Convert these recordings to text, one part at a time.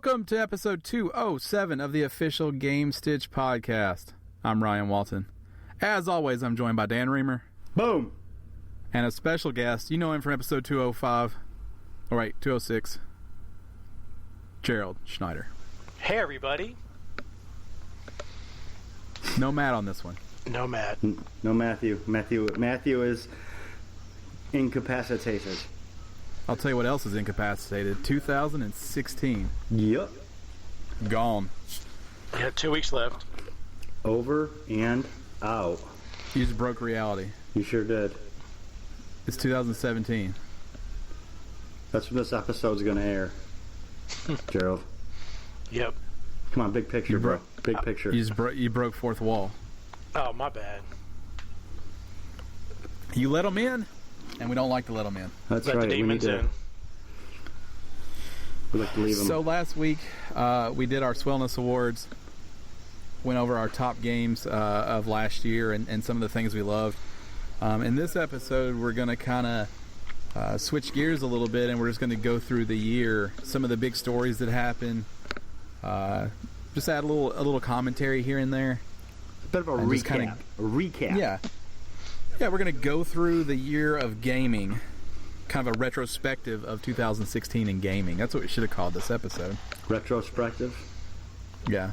Welcome to episode 207 of the official Gamestitch Podcast. I'm Ryan Walton. As always, I'm joined by Dan Reamer. Boom! And a special guest. You know him from episode 205. All right, 206. Gerald Schneider. Hey, everybody. No Matt on this one. No Matt. No Matthew. Matthew is incapacitated. I'll tell you what else is incapacitated. 2016. Yep. Gone. Yeah, 2 weeks left. Over and out. You just broke reality. You sure did. It's 2017. That's when this episode's going to air. Gerald. Yep. Come on, big picture, bro. Big picture. You broke fourth wall. Oh, my bad. You let them in, and we don't like to let them in. That's Let right. the demons in. We like to leave them. So last week, we did our Swellness Awards. Went over our top games of last year and some of the things we loved. In this episode, we're going to kind of switch gears a little bit, and we're just going to go through the year, some of the big stories that happened. Just add a little commentary here and there. A bit of a recap. Yeah, we're going to go through the year of gaming, kind of a retrospective of 2016 in gaming. That's what we should have called this episode. Retrospective? Yeah.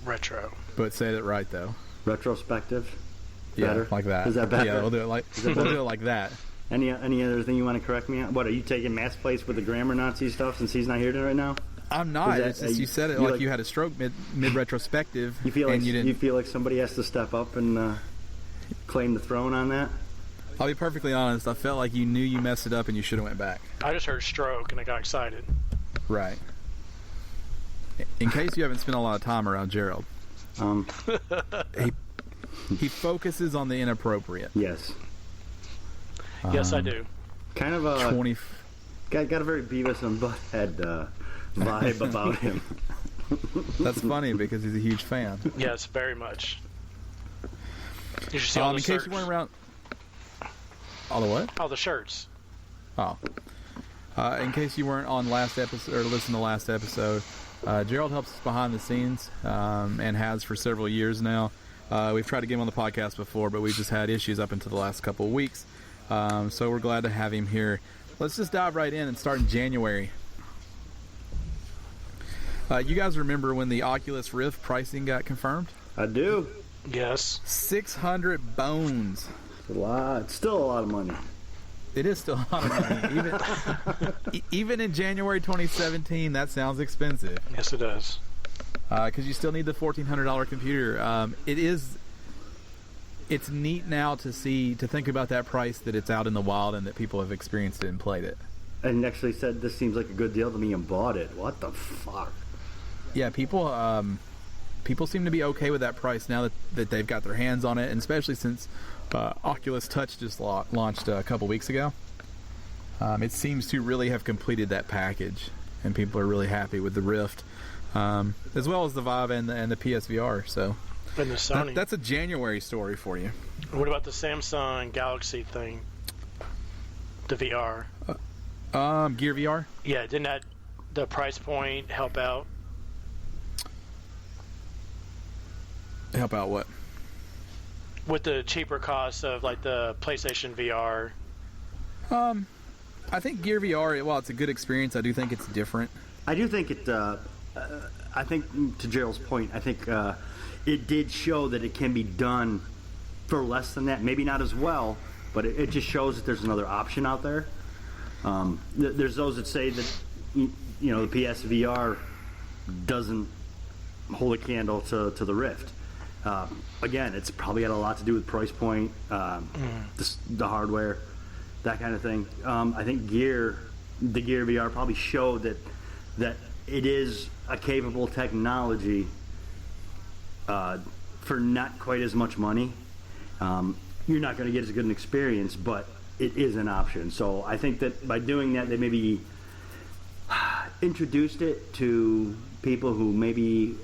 Retro. But say it right, though. Retrospective? Better? Yeah, like that. Is that better? Yeah, we'll do it like that. Any other thing you want to correct me on? What, are you taking Matt's place with the grammar Nazi stuff since he's not here right now? I'm not. It's just you said it like you had a stroke mid retrospective. You feel like and you feel like somebody has to step up and claim the throne on that? I'll be perfectly honest. I felt like you knew you messed it up and you should have went back. I just heard stroke and I got excited. Right. In case you haven't spent a lot of time around Gerald, he focuses on the inappropriate. Yes. Yes, I do. Kind of a 20. Got a very Beavis and Butthead vibe about him. That's funny because he's a huge fan. Yes, very much. You should see all the in shirts. case you weren't around. All the what? All the shirts. Oh. In case you weren't on last episode or listened to last episode, Gerald helps us behind the scenes and has for several years now. We've tried to get him on the podcast before, but we've just had issues up until the last couple of weeks. So we're glad to have him here. Let's just dive right in and start in January. You guys remember when the Oculus Rift pricing got confirmed? I do. Yes. 600 bones. It's a lot. It's still a lot of money. It is still a lot of money. Even in January 2017, that sounds expensive. Yes, it does. Because you still need the $1,400 computer. It's neat now to think about that price, that it's out in the wild and that people have experienced it and played it. And actually said this seems like a good deal to me and bought it. What the fuck? Yeah, people seem to be okay with that price now that they've got their hands on it, and especially since Oculus Touch just launched a couple weeks ago. It seems to really have completed that package, and people are really happy with the Rift, as well as the Vive and the PSVR. So, And the Sony. That's a January story for you. What about the Samsung Galaxy thing? The VR. Gear VR? Yeah, didn't that the price point help out? Help out what? With the cheaper cost of like the PlayStation VR. I think Gear VR, while it's a good experience, I do think it's different. I do think it. I think to Gerald's point, I think it did show that it can be done for less than that. Maybe not as well, but it just shows that there's another option out there. There's those that say that the PSVR doesn't hold a candle to the Rift. Again, it's probably got a lot to do with price point, the hardware, that kind of thing. I think the Gear VR probably showed that it is a capable technology for not quite as much money. You're not going to get as good an experience, but it is an option. So I think that by doing that, they maybe introduced it to people who maybe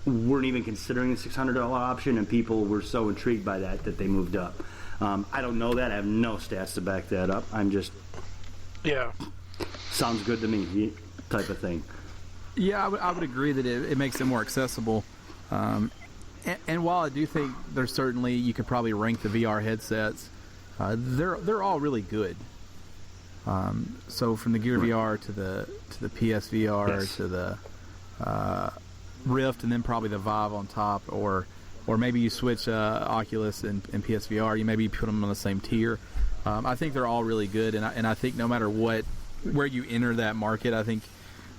weren't even considering the $600 option, and people were so intrigued by that they moved up. I don't know that. I have no stats to back that up. I'm just Yeah. sounds good to me type of thing. Yeah, I would agree that it makes it more accessible. And while I do think there's certainly, you could probably rank the VR headsets, they're all really good. So from the Gear VR to the PSVR to the Rift, and then probably the Vive on top, or maybe you switch Oculus and PSVR. You maybe put them on the same tier. I think they're all really good, and I think no matter where you enter that market, I think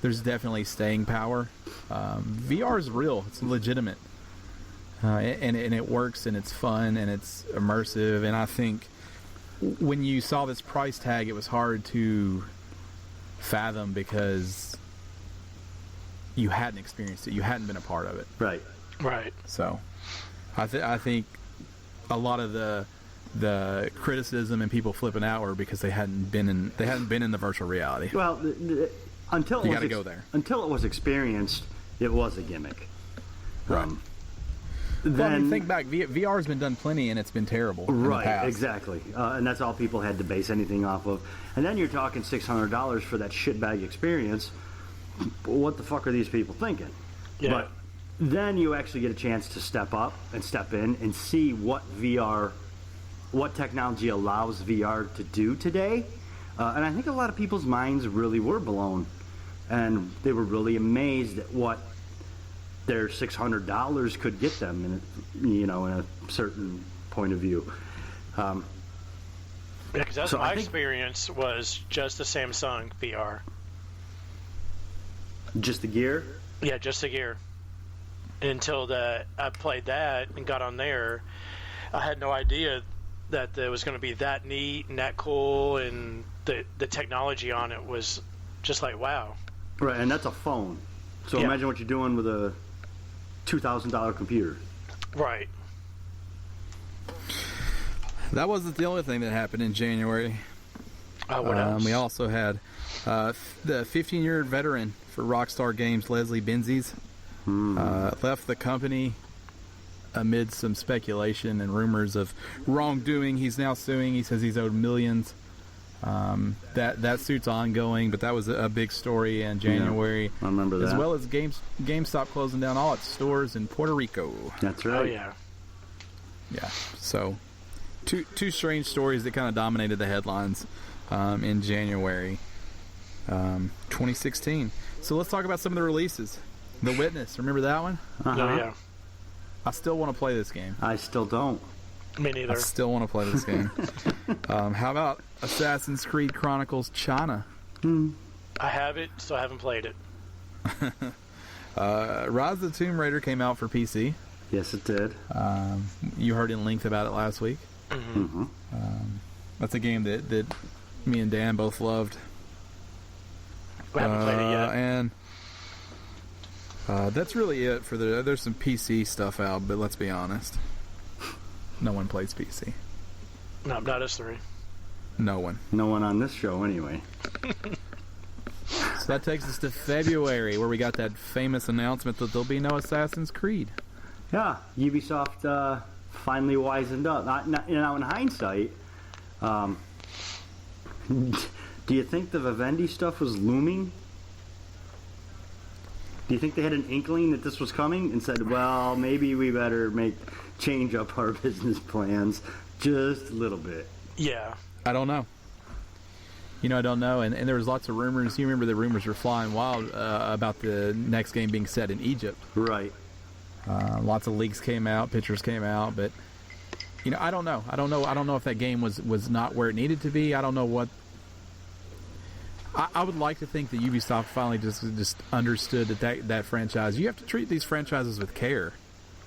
there's definitely staying power. VR is real; it's legitimate, and it works, and it's fun, and it's immersive. And I think when you saw this price tag, it was hard to fathom because you hadn't experienced it, you hadn't been a part of it. Right. So, I think a lot of the criticism and people flipping out were because they hadn't been in the virtual reality. Well, until you got to go there. Until it was experienced, it was a gimmick. Right. Well, I mean, think back. VR has been done plenty, and it's been terrible. Right, exactly. And that's all people had to base anything off of. And then you're talking $600 for that shitbag experience. What the fuck are these people thinking? Yeah. But then you actually get a chance to step up and step in and see what technology allows VR to do today. And I think a lot of people's minds really were blown. And they were really amazed at what their $600 could get them in a certain point of view. Because that's my experience was just the Samsung VR. Just the Gear? Yeah, just the Gear. Until I played that and got on there, I had no idea that it was going to be that neat and that cool, and the technology on it was just like, wow. Right, and that's a phone. So imagine what you're doing with a $2,000 computer. Right. That wasn't the only thing that happened in January. What else? We also had the 15-year veteran for Rockstar Games, Leslie Benzies, left the company amid some speculation and rumors of wrongdoing. He's now suing. He says he's owed millions. That suit's ongoing, but that was a big story in January. Yeah, I remember that. As well as GameStop closing down all its stores in Puerto Rico. That's right. Oh, yeah. Yeah, so two strange stories that kind of dominated the headlines in January 2016. So let's talk about some of the releases. The Witness, remember that one? Uh-huh. Oh, yeah. I still want to play this game. I still don't. Me neither. I still want to play this game. How about Assassin's Creed Chronicles China? I have it, so I haven't played it. Rise of the Tomb Raider came out for PC. Yes, it did. You heard in length about it last week. Mm-hmm. That's a game that me and Dan both loved. We haven't played it yet. And that's really it for there's some PC stuff out, but let's be honest. No one plays PC. No, not us three. No one. No one on this show, anyway. So that takes us to February, where we got that famous announcement that there'll be no Assassin's Creed. Yeah, Ubisoft finally wisened up. Now, in hindsight, do you think the Vivendi stuff was looming? Do you think they had an inkling that this was coming and said, well, maybe we better change up our business plans just a little bit? Yeah. I don't know. I don't know. And there was lots of rumors. You remember the rumors were flying wild about the next game being set in Egypt. Right. Lots of leaks came out, pictures came out, but I don't know. I don't know if that game was not where it needed to be. I don't know what. I would like to think that Ubisoft finally just understood that franchise. You have to treat these franchises with care.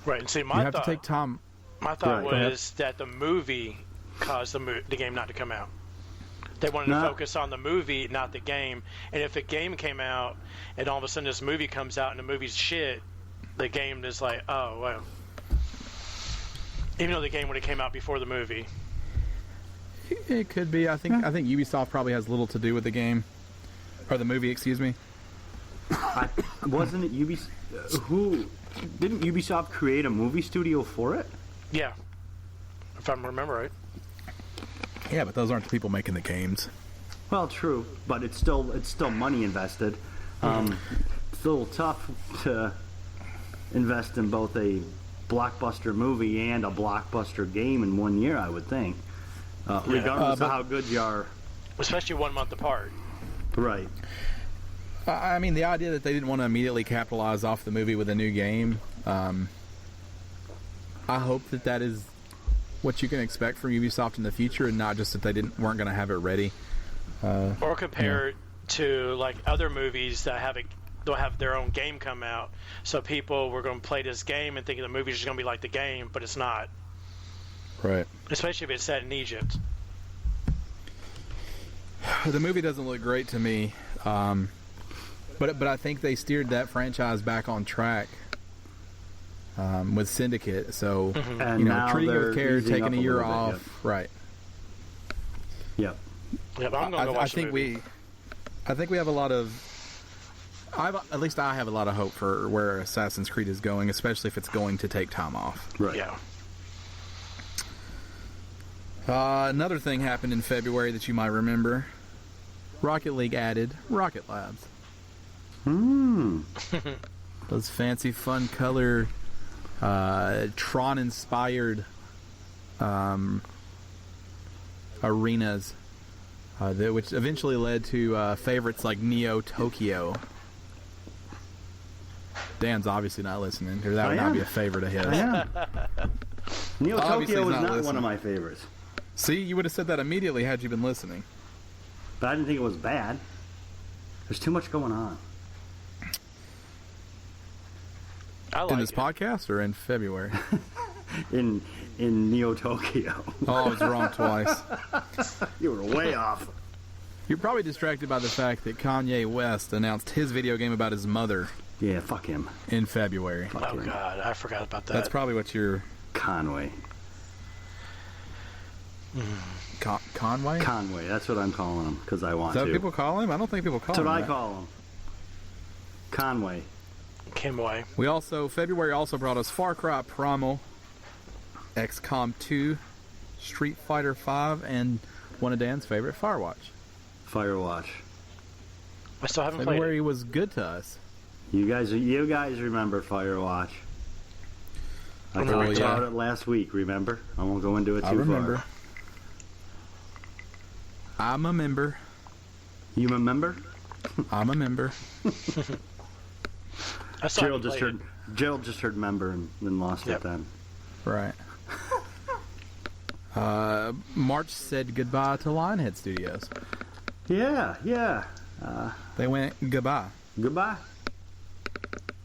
Right. And see, you have to take time. My thought was that the movie caused the game not to come out. They wanted to focus on the movie, not the game. And if the game came out and all of a sudden this movie comes out and the movie's shit, the game is like, oh, well. Even though the game would have came out before the movie. It could be. I think Ubisoft probably has little to do with the game. Or the movie, excuse me. Wasn't it Ubisoft? Didn't Ubisoft create a movie studio for it? Yeah. If I remember right. Yeah, but those aren't the people making the games. Well, true, but it's still money invested. it's a little tough to invest in both a blockbuster movie and a blockbuster game in 1 year, I would think. Regardless of how good you are. Especially 1 month apart. Right. I mean, the idea that they didn't want to immediately capitalize off the movie with a new game, I hope that is what you can expect from Ubisoft in the future, and not just that they weren't going to have it ready. Or compare it to like other movies that they'll have their own game come out, so people were going to play this game and thinking the movie's just going to be like the game, but it's not. Right. Especially if it's set in Egypt. The movie doesn't look great to me, but I think they steered that franchise back on track with Syndicate. So And now treating it with care, easing taking up a a year little bit, off, right? Yep. Yeah, but I'm going to go watch the movie. I think we have a lot of. At least I have a lot of hope for where Assassin's Creed is going, especially if it's going to take time off. Right. Yeah. Another thing happened in February that you might remember. Rocket League added Rocket Labs. Those fancy, fun color, Tron-inspired arenas, which eventually led to favorites like Neo Tokyo. Dan's obviously not listening, or that would not be a favorite of his. I am. Neo Obviously Tokyo he's was not not one listening. of my favorites. See, you would have said that immediately had you been listening. But I didn't think it was bad. There's too much going on. I like In this it. podcast or in February? In Neo Tokyo. Oh, I was wrong twice. You were way off. You're probably distracted by the fact that Kanye West announced his video game about his mother Yeah, fuck him. in February. Oh, God. I forgot about that. That's probably what you're... Conway. Conway? Conway, that's what I'm calling him, because I want Is that to. what people call him? I don't think people call That's him what I that. call him. Conway. Kimway. February also brought us Far Cry Primal, XCOM 2, Street Fighter 5, and one of Dan's favorite, Firewatch. Firewatch. I still haven't played February it. was good to us. You guys remember Firewatch. I Oh, talked yeah. about it last week, remember? I won't go into it too I remember. far. I'm a member. You remember? I'm a member. I still Gerald haven't played it. Gerald just heard member and then lost Yep. it then. Right. March said goodbye to Lionhead Studios. Yeah. They went goodbye. Goodbye.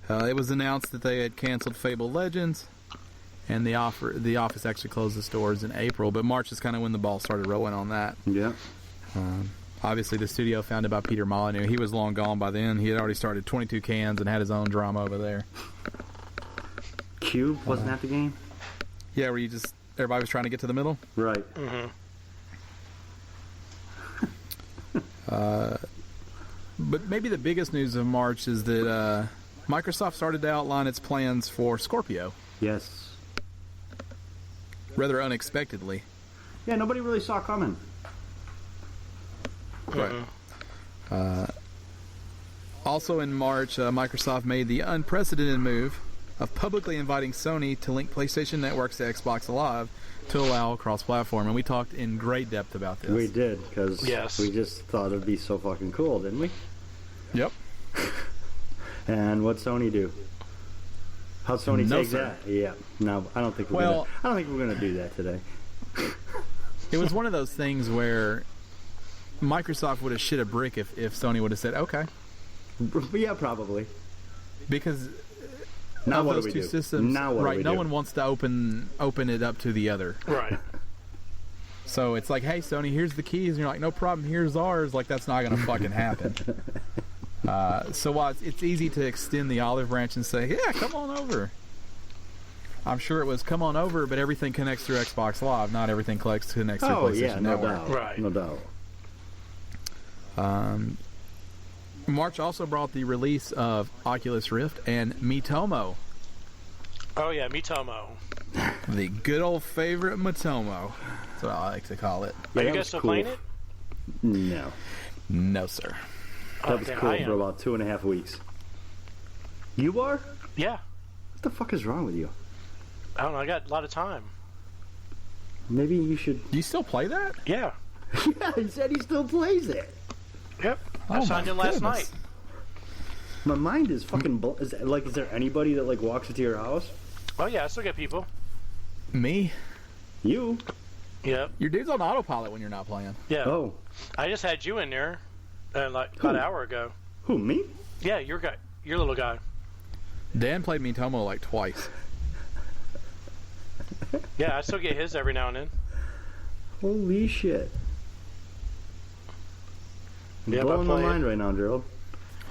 It was announced that they had canceled Fable Legends, and the office actually closed its doors in April. But March is kind of when the ball started rolling on that. Yeah. Obviously, the studio founded by Peter Molyneux, he was long gone by then. He had already started 22 Cans and had his own drama over there. Cube, wasn't that the game? Yeah, where everybody was trying to get to the middle. Right. But maybe the biggest news of March is that Microsoft started to outline its plans for Scorpio, Yes. rather unexpectedly. Yeah, nobody really saw coming. Right. Also in March, Microsoft made the unprecedented move of publicly inviting Sony to link PlayStation networks to Xbox Live to allow cross-platform, and we talked in great depth about this. We did, because Yes. we just thought it'd be so fucking cool, didn't we? Yep. And what'd Sony do? How'd Sony No, take sir. that? Yeah. No, I don't think we're Well- gonna do that today. It was one of those things where Microsoft would have shit a brick if Sony would have said, okay. Yeah, probably. Because Now of what do those we two do? systems, Now what do right? we No do? one wants to open it up to the other. Right. So it's like, hey, Sony, here's the keys. And you're like, no problem, here's ours. Like, that's not going to fucking happen. So while it's easy to extend the olive branch and say, yeah, come on over. I'm sure it was come on over, but everything connects through Xbox Live. Not everything connects through Oh, PlayStation yeah, no Network. doubt. Right. No doubt. March also brought the release of Oculus Rift and Mitomo, Oh, yeah, Mitomo. the good old favorite Mitomo. That's what I like to call it. Yeah, Are you that guys was still cool. playing it? No. No, sir. That was damn, cool I for am. about 2.5 weeks. You are? Yeah. What the fuck is wrong with you? I don't know. I got a lot of time. Maybe you should... Do you still play that? Yeah. Yeah, he said he still plays it. Yep. I signed in last night. My mind is fucking... Is there anybody that, like, walks into your house? Oh, yeah. I still get people. Me? You? Yep. Your dude's on autopilot when you're not playing. Yeah. Oh. I just had you in there about an hour ago. Who, me? Yeah, your little guy. Dan played me Tomo like twice. Yeah, I still get his every now and then. Holy shit. Yeah, Blowing my mind right now, Gerald.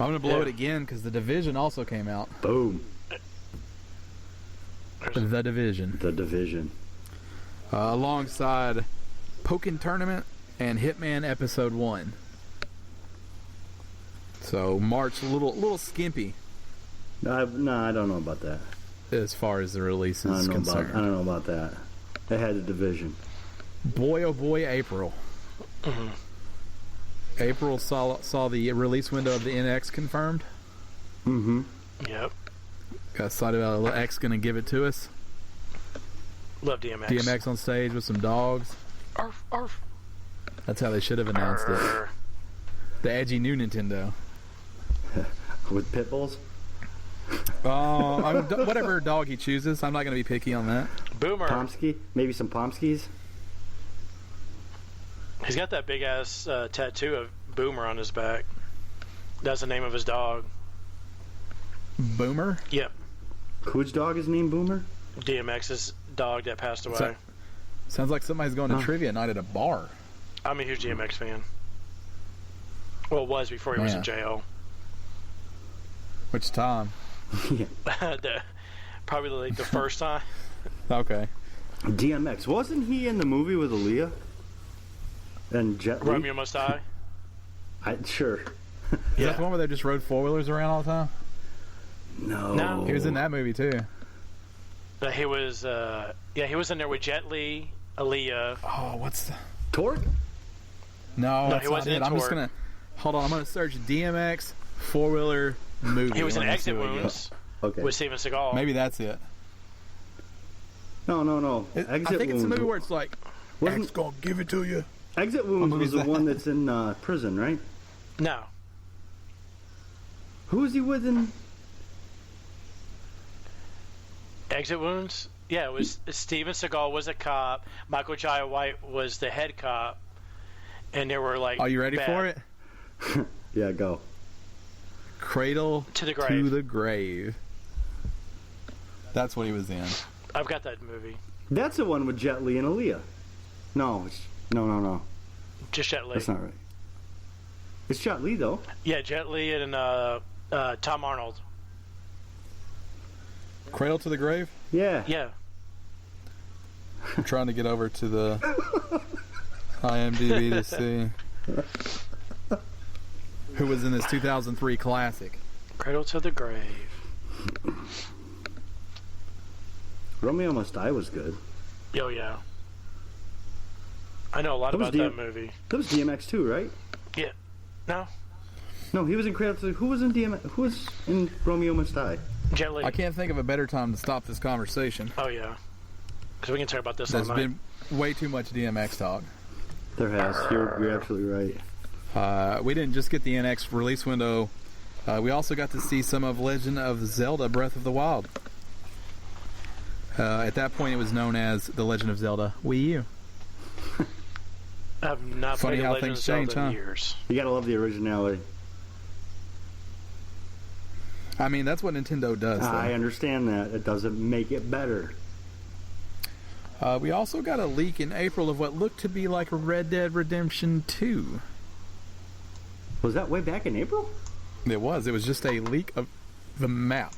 I'm going to blow it again because The Division also came out. Boom. The Division. The Division. Alongside Pokken Tournament and Hitman Episode 1. So March, a little skimpy No, I don't know about that. as far as the release is I concerned. don't know about that. They had The Division. Boy, oh boy, April. Mm-hmm. April saw the release window of the NX confirmed. Mm-hmm. Yep. Got excited about X going to give it to us. Love DMX. DMX on stage with some dogs. Arf, arf. That's how they should have announced it. Arr. The edgy new Nintendo. With pit bulls? Whatever dog he chooses. I'm not going to be picky on that. Boomer. Pomsky? Maybe some Pomskys? He's got that big ass tattoo of Boomer on his back. That's the name of his dog. Boomer? Yep. Whose dog is named Boomer? DMX's dog that passed away. Sounds like somebody's going to trivia night at a bar. I'm a huge DMX fan. Well, was before he was in jail. Which time? Yeah. Probably like the first time. Okay. DMX. Wasn't he in the movie with Aaliyah? And Jet Li? Romeo Must Die. Sure. Is that the one where they just rode four-wheelers around all the time? No. He was in that movie, too. He was, he was in there with Jet Li, Aaliyah. Oh, what's the... Torque? No, that's he not wasn't it. in I'm just Torque. going to... Hold on, I'm going to search DMX four-wheeler movie. He was in Let me see Exit what we got. Wounds Okay. with Steven Seagal. Maybe that's it. No. I think it's the movie where it's like, Wasn't- X gonna give it to you. Exit Wounds movie was is the that? one that's in prison, right? No. Who is he with in... Exit Wounds? Yeah, it was Steven Seagal was a cop. Michael Jai White was the head cop. And there were like... Are you ready for it? Yeah, go. Cradle To the Grave. To the Grave. That's what he was in. I've got that movie. That's the one with Jet Li and Aaliyah. No. Just Jet Li. That's not right. It's Jet Li, though. Yeah, Jet Li and Tom Arnold. Cradle to the Grave? Yeah. Yeah. I'm trying to get over to the IMDb to see who was in this 2003 classic. Cradle to the Grave. Romeo Must Die was good. Oh, yeah. I know a lot That was about that movie. That was DMX too, right? Yeah. No? No, he was in Cradle to the... Who was in DMX? Who was in Romeo Must Die? Jet Li. I can't think of a better time to stop this conversation. Oh, yeah. Because we can talk about this all There's night. been way too much DMX talk. There has. You're absolutely right. We didn't just get the NX release window. We also got to see some of Legend of Zelda Breath of the Wild. At that point, it was known as The Legend of Zelda Wii U. I've not Funny played how The Legend of things Zelda change, in huh? years. You gotta love the originality. I mean, that's what Nintendo does. I Though. understand that. It doesn't make it better. We also got a leak in April of what looked to be like Red Dead Redemption 2. Was that way back in April? It was. It was just a leak of the map.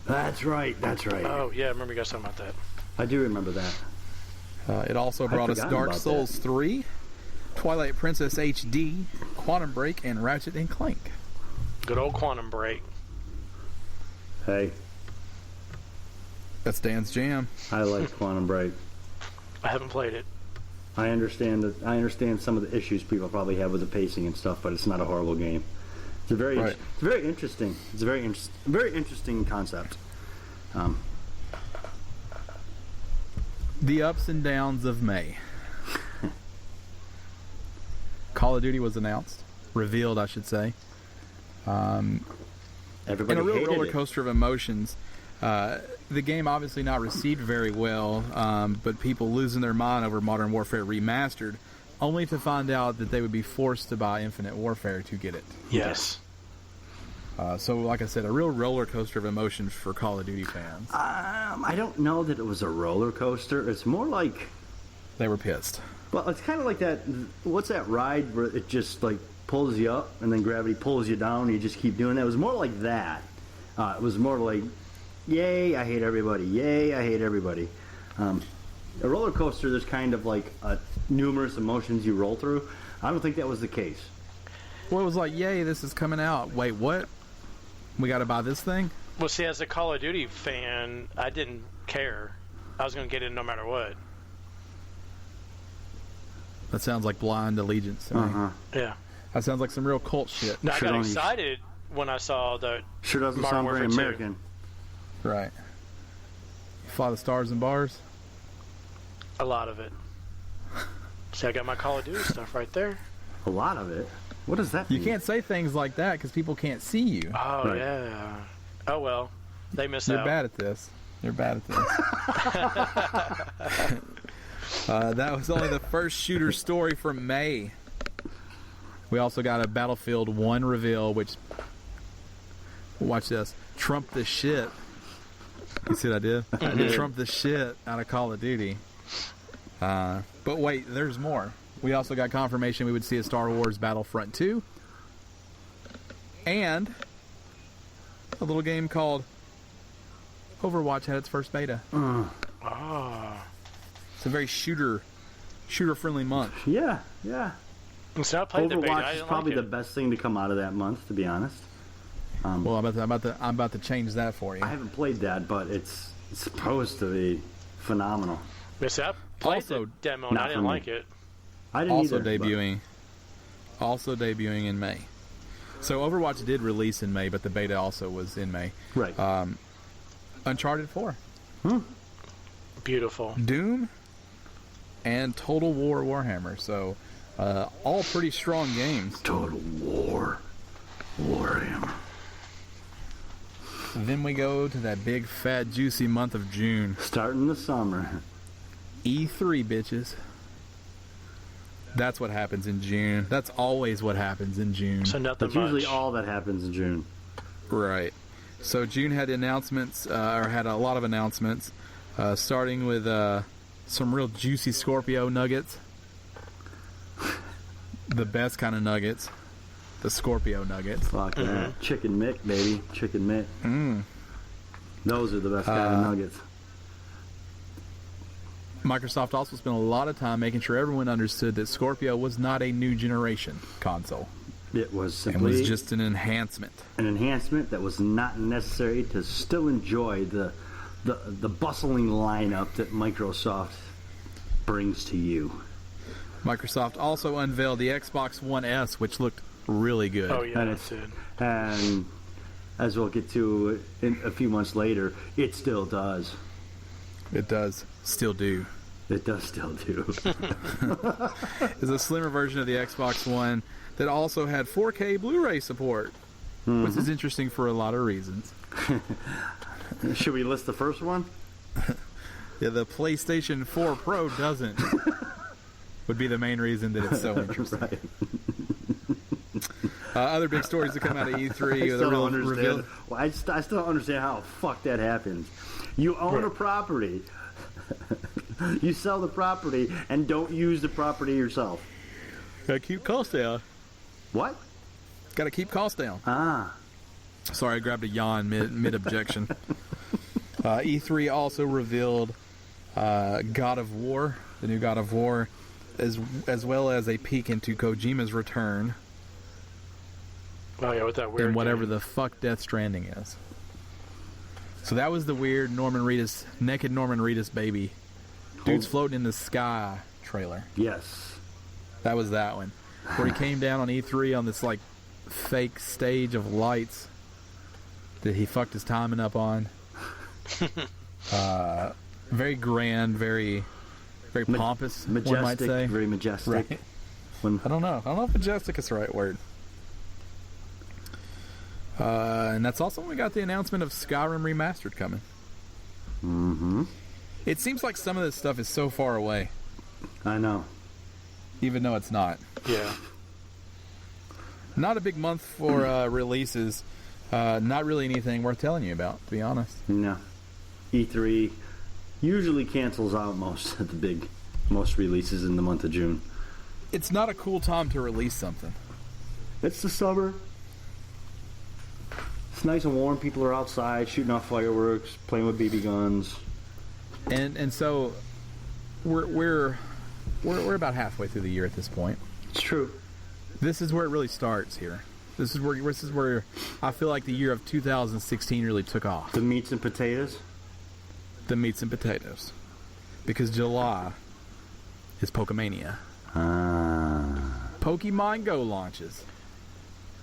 That's right. Oh, yeah, I remember you guys talking about that. I do remember that. It also brought us forgotten Dark about Souls that. 3, Twilight Princess HD, Quantum Break, and Ratchet & Clank. Good old Quantum Break. Hey, That's Dan's jam. I like Quantum Break. I haven't played it. I understand some of the issues people probably have with the pacing and stuff, but it's not a horrible game. It's very interesting. It's a very interesting concept. The ups and downs of May. Call of Duty was announced, revealed, I should say. Everybody in a real hated roller it. coaster of emotions. The game obviously not received very well, but people losing their mind over Modern Warfare Remastered, only to find out that they would be forced to buy Infinite Warfare to get it. Yes. So, like I said, a real roller coaster of emotions for Call of Duty fans. I don't know that it was a roller coaster. It's more like, They were pissed. well, it's kind of like that. What's that ride where it just like pulls you up and then gravity pulls you down and you just keep doing that? It was more like that. It was more like, yay, I hate everybody. Yay, I hate everybody. A roller coaster, there's kind of like numerous emotions you roll through. I don't think that was the case. Well, it was like, yay, this is coming out. Wait, what? We got to buy this thing? Well, see, as a Call of Duty fan, I didn't care. I was going to get in no matter what. That sounds like blind allegiance to me. Yeah. That sounds like some real cult shit. Now, I Sure got don't- excited when I saw the Sure doesn't Modern sound very Warfare 2. American. Right. Fly the stars and bars? a lot of it. See, I got my Call of Duty stuff right there. A lot of it? What does that You mean? can't say things like that because people can't see you. Oh, Right. yeah. Oh, well. They missed You're out. bad at this. You're bad at this. That was only the first shooter story from May. We also got a Battlefield 1 reveal, which, watch this, trumped the shit. You see what I did? I did trump the shit out of Call of Duty. But wait, there's more. We also got confirmation we would see a Star Wars Battlefront 2. And a little game called Overwatch had its first beta. Oh. It's a very shooter-friendly month. Yeah, yeah. So I played the beta. I Overwatch is didn't probably like the it. best thing to come out of that month, to be honest. Well, I'm about to change that for you. I haven't played that, but it's supposed to be phenomenal. Yeah, see, I played Also, the demo and not I didn't for me. like it. I didn't Also either, but- debuting in May. So Overwatch did release in May, but the beta also was in May. Right. Uncharted 4, Beautiful. Doom, and Total War Warhammer. So all pretty strong games. Total War. Warhammer. Then we go to that big, fat, juicy month of June. Starting the summer. E3, bitches. That's what happens in June. That's always what happens in June. So nothing That's usually much. all that happens in June. Right. So June had announcements, or had a lot of announcements, starting with some real juicy Scorpio nuggets. The best kind of nuggets. The Scorpio nuggets. Fuck that. Chicken Mick, baby. Chicken Mick. Those are the best kind of nuggets. Microsoft also spent a lot of time making sure everyone understood that Scorpio was not a new generation console. It was And simply was just an enhancement. an enhancement that was not necessary to still enjoy the bustling lineup that Microsoft brings to you. Microsoft also unveiled the Xbox One S, which looked really good. Oh, yeah, And that's it. And as we'll get to in a few months later, it still does. It does still do. It does still do. It's a slimmer version of the Xbox One that also had 4K Blu-ray support, which is interesting for a lot of reasons. Should we list the first one? Yeah, the PlayStation 4 Pro doesn't. Would be the main reason that it's so interesting. Right. Other big stories that come out of E3 I are the still real don't understand. reveal. Well, I still don't understand how the fuck that happens. You own a property. You sell the property and don't use the property yourself. Gotta keep costs down. What? Gotta keep costs down. Ah. Sorry, I grabbed a yawn mid objection. E3 also revealed God of War, the new God of War, as well as a peek into Kojima's return Oh, yeah, with that weird and whatever game. the fuck Death Stranding is. So that was the weird naked Norman Reedus baby. Dude's floating in the sky trailer. Yes. That was that one. Where he came down on E3 on this like fake stage of lights that he fucked his timing up on. Very grand, very pompous, majestic, one might say. Very majestic. Right. I don't know if majestic is the right word. And that's also when we got the announcement of Skyrim Remastered coming. Mm-hmm. It seems like some of this stuff is so far away. I know. Even though it's not. Yeah. Not a big month for releases. Not really anything worth telling you about, to be honest. No. E3 usually cancels out most releases in the month of June. It's not a cool time to release something. It's the summer. It's nice and warm. People are outside shooting off fireworks, playing with BB guns. And so we're about halfway through the year at this point. It's true. This is where it really starts here. This is where I feel like the year of 2016 really took off. The meats and potatoes? The meats and potatoes. Because July is Pokemania. Pokemon Go launches.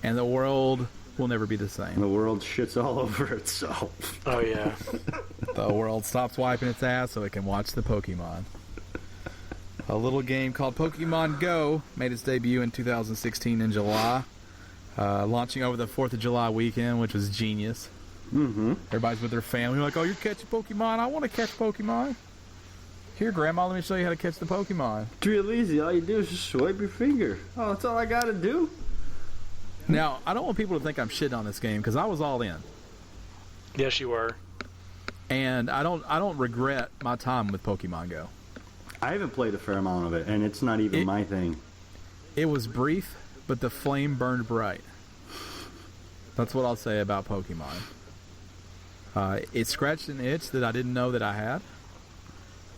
And the world will never be the same. The world shits all over itself. Oh, yeah. The world stops wiping its ass so it can watch the Pokemon. A little game called Pokemon Go made its debut in 2016 in July. Launching over the 4th of July weekend, which was genius. Mm-hmm. Everybody's with their family. Like, oh, you're catching Pokemon? I want to catch Pokemon. Here, Grandma, let me show you how to catch the Pokemon. It's real easy. All you do is just swipe your finger. Oh, that's all I got to do. Now, I don't want people to think I'm shitting on this game, because I was all in. Yes, you were. And I don't regret my time with Pokemon Go. I haven't played a fair amount of it, and it's not even my thing. It was brief, but the flame burned bright. That's what I'll say about Pokemon. It scratched an itch that I didn't know that I had.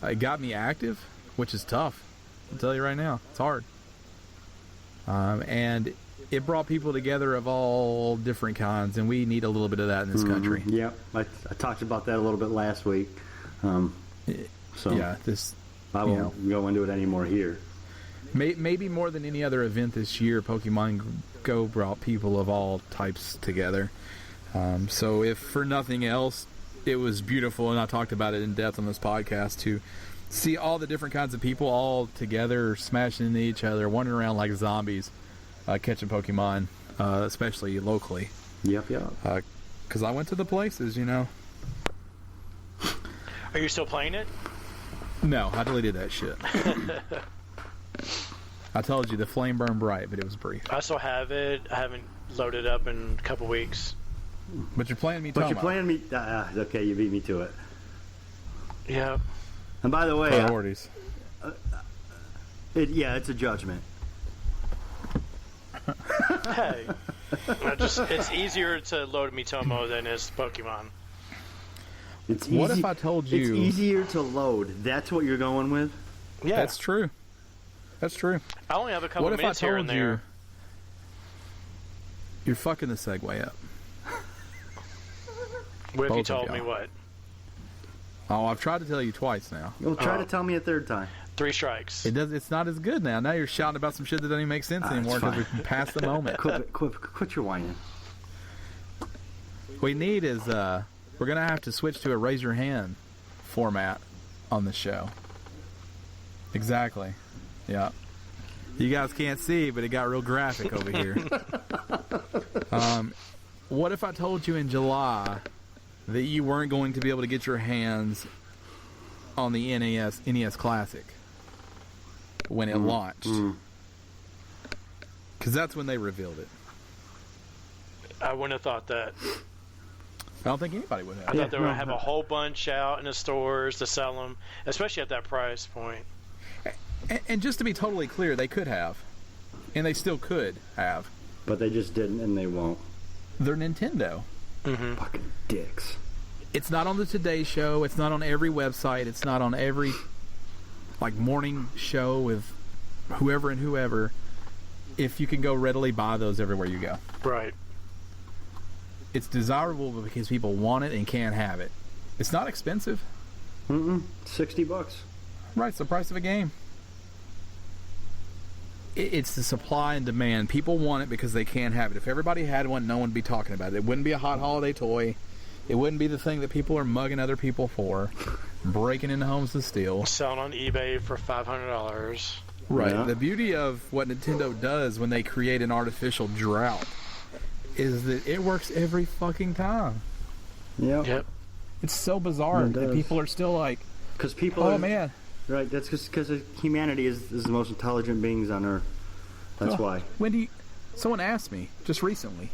It got me active, which is tough. I'll tell you right now. It's hard. And it brought people together of all different kinds, and we need a little bit of that in this country. Yep. I talked about that a little bit last week. Yeah, I won't go into it anymore here. Maybe more than any other event this year, Pokemon Go brought people of all types together. So if for nothing else, it was beautiful, and I talked about it in depth on this podcast, to see all the different kinds of people all together, smashing into each other, wandering around like zombies, catching Pokemon, especially locally. Yep. Because I went to the places, you know. Are you still playing it? No, I deleted that shit. I told you, the flame burned bright, but it was brief. I still have it. I haven't loaded up in a couple weeks. But you're playing me, okay, you beat me to it. Yeah. And by the way, priorities. It's a judgment. Hey. It's easier to load Miitomo than is Pokemon. What if I told you... It's easier to load. That's what you're going with? Yeah. That's true. That's true. I only have a couple minutes here and there. You're fucking the segue up. What if you told me what? Oh, I've tried to tell you twice now. You'll try to tell me a third time. 3 strikes. It's not as good now. Now you're shouting about some shit that doesn't even make sense anymore because we're past the moment. Quit your whining. What we need is we're gonna have to switch to a raise your hand format on the show. Exactly. Yeah. You guys can't see, but it got real graphic over here. What if I told you in July that you weren't going to be able to get your hands on the NES Classic when it launched? Because that's when they revealed it. I wouldn't have thought that. I don't think anybody would have. I thought they were going to have a whole bunch out in the stores to sell them, especially at that price point. And just to be totally clear, they could have. And they still could have. But they just didn't, and they won't. They're Nintendo. Mm-hmm. Fucking dicks. It's not on the Today Show. It's not on every website. It's not on every morning show with whoever and whoever. If you can go readily buy those everywhere you go. Right. It's desirable because people want it and can't have it. It's not expensive. $60. Right, it's the price of a game. it's the supply and demand. People want it because they can't have it. If everybody had one, no one would be talking about it. It wouldn't be a hot holiday toy. It wouldn't be the thing that people are mugging other people for, breaking into homes to steal. Selling on eBay for $500. Right. Yeah. The beauty of what Nintendo does when they create an artificial drought is that it works every fucking time. Yep. It's so bizarre It that does. people are still like, Because people oh are, man. right, that's because humanity is the most intelligent beings on Earth. That's Oh, why. When do you, someone asked me just recently,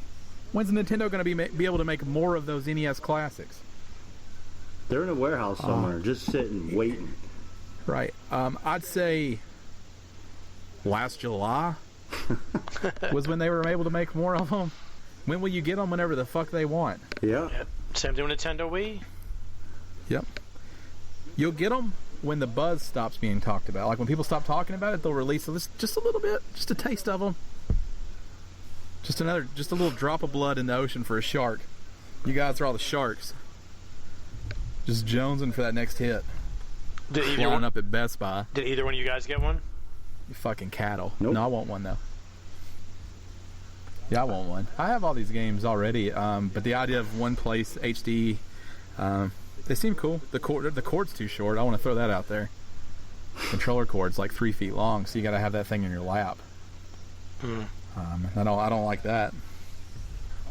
when's Nintendo going to be able to make more of those NES classics? They're in a warehouse somewhere, just sitting, waiting. Right. I'd say last July was when they were able to make more of them. When will you get them? Whenever the fuck they want. Yeah. Yep. Same thing with Nintendo Wii. Yep. You'll get them when the buzz stops being talked about. Like when people stop talking about it, they'll release just a little bit, just a taste of them. Just a little drop of blood in the ocean for a shark. You guys are all the sharks. Just jonesing for that next hit. Did Flying up at Best Buy. either one of you guys get one? You fucking cattle. Nope. No, I want one though. Yeah, I want one. I have all these games already, but the idea of one place HD, they seem cool. The cord's too short. I want to throw that out there. Controller cord's like 3 feet long, so you got to have that thing in your lap. I don't like that.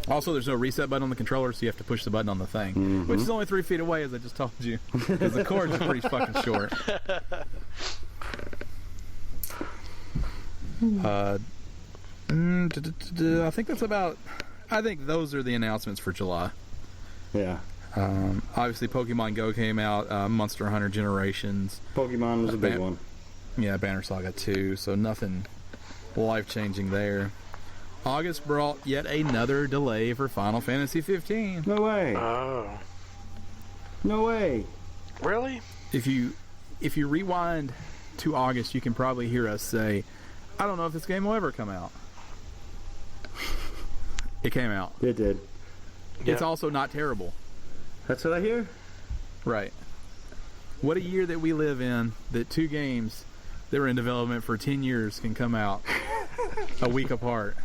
Also, there's no reset button on the controller, so you have to push the button on the thing, which is only 3 feet away, as I just told you, because the cord's pretty fucking short. I think that's about. I think those are the announcements for July. Yeah. Obviously, Pokemon Go came out. Monster Hunter Generations. Pokemon was a big one. Yeah, Banner Saga 2. So nothing life-changing there. August brought yet another delay for Final Fantasy 15. No way. Oh. No way. Really? If you rewind to August, you can probably hear us say, "I don't know if this game will ever come out." It came out. It did. It's also not terrible. That's what I hear. Right. What a year that we live in, that two games that were in development for 10 years can come out a week apart.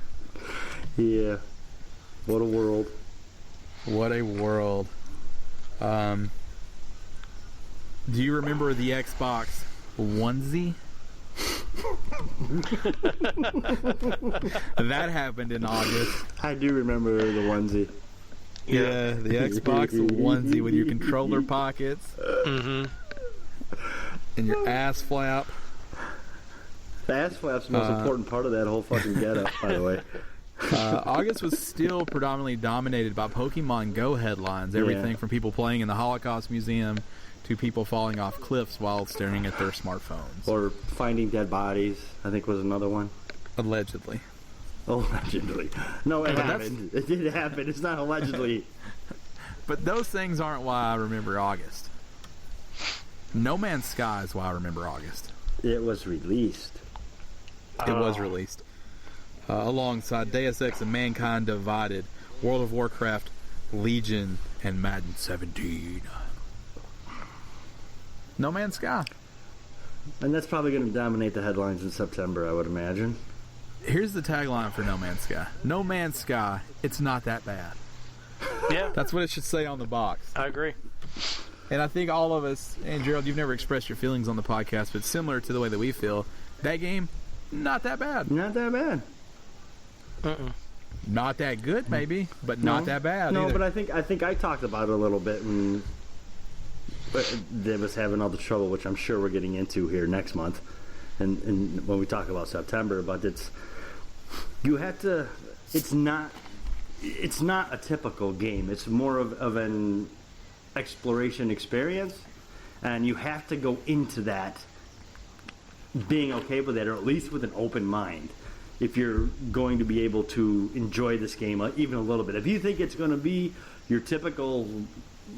Yeah. What a world. What a world. Do you remember the Xbox onesie? That happened in August. I do remember the onesie. Yeah, the Xbox onesie with your controller pockets. Mm-hmm. And your ass flap. The ass flap's the most important part of that whole fucking getup, by the way. August was still predominantly dominated by Pokemon Go headlines. Everything from people playing in the Holocaust Museum to people falling off cliffs while staring at their smartphones. Or finding dead bodies, I think was another one. Allegedly. Allegedly. No, it But happened. It did happen. It's not allegedly. But those things aren't why I remember August. No Man's Sky is why I remember August. It was released. It was released. Alongside Deus Ex and Mankind Divided, World of Warcraft, Legion, and Madden 17. No Man's Sky. And that's probably going to dominate the headlines in September, I would imagine. Here's the tagline for No Man's Sky. No Man's Sky, it's not that bad. Yeah, That's what it should say on the box. I agree. And I think all of us, and Gerald, you've never expressed your feelings on the podcast, but similar to the way that we feel, that game, not that bad. Not that bad. Not that good, maybe, but not that bad. No, either. but I think I talked about it a little bit when they was having all the trouble, which I'm sure we're getting into here next month, and when we talk about September. But you have to. It's not a typical game. It's more of an exploration experience, and you have to go into that being okay with it, or at least with an open mind, if you're going to be able to enjoy this game even a little bit. If you think it's going to be your typical